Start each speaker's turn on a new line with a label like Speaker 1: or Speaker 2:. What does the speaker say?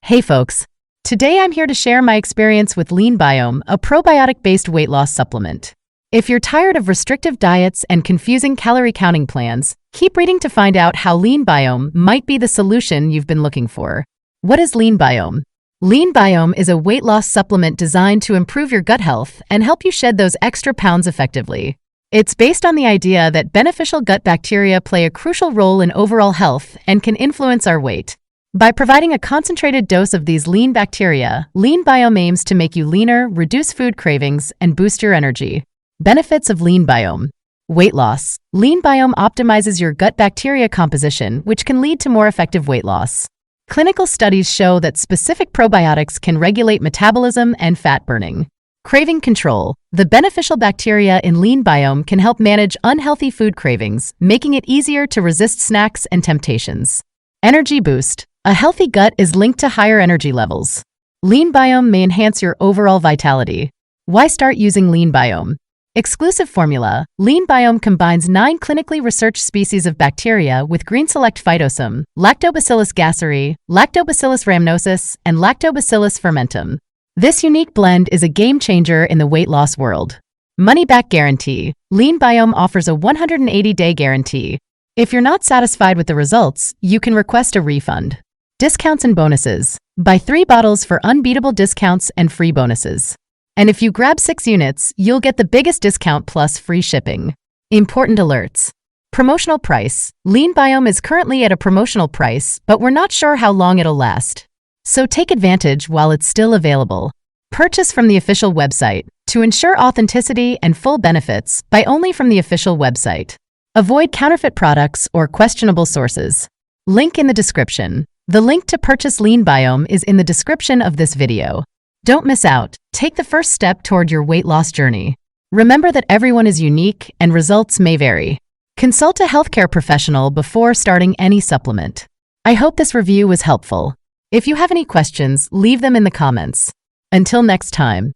Speaker 1: Hey folks, today I'm here to share my experience with LeanBiome, a probiotic-based weight loss supplement. If you're tired of restrictive diets and confusing calorie counting plans, keep reading to find out how LeanBiome might be the solution you've been looking for. What is LeanBiome? LeanBiome is a weight loss supplement designed to improve your gut health and help you shed those extra pounds effectively. It's based on the idea that beneficial gut bacteria play a crucial role in overall health and can influence our weight. By providing a concentrated dose of these lean bacteria, LeanBiome aims to make you leaner, reduce food cravings, and boost your energy. Benefits of LeanBiome. Weight loss. LeanBiome optimizes your gut bacteria composition, which can lead to more effective weight loss. Clinical studies show that specific probiotics can regulate metabolism and fat burning. Craving control. The beneficial bacteria in LeanBiome can help manage unhealthy food cravings, making it easier to resist snacks and temptations. Energy boost. A healthy gut is linked to higher energy levels. LeanBiome may enhance your overall vitality. Why start using LeanBiome? Exclusive formula. LeanBiome combines 9 clinically researched species of bacteria with Greenselect Phytosome, Lactobacillus gasseri, Lactobacillus rhamnosus, and Lactobacillus fermentum. This unique blend is a game changer in the weight loss world. Money-back guarantee. LeanBiome offers a 180-day guarantee. If you're not satisfied with the results, you can request a refund. Discounts and bonuses. Buy 3 bottles for unbeatable discounts and free bonuses. And if you grab 6 units, you'll get the biggest discount plus free shipping. Important alerts. Promotional price. LeanBiome is currently at a promotional price, but we're not sure how long it'll last. So take advantage while it's still available. Purchase from the official website. To ensure authenticity and full benefits, buy only from the official website. Avoid counterfeit products or questionable sources. Link in the description. The link to purchase LeanBiome is in the description of this video. Don't miss out. Take the first step toward your weight loss journey. Remember that everyone is unique and results may vary. Consult a healthcare professional before starting any supplement. I hope this review was helpful. If you have any questions, leave them in the comments. Until next time.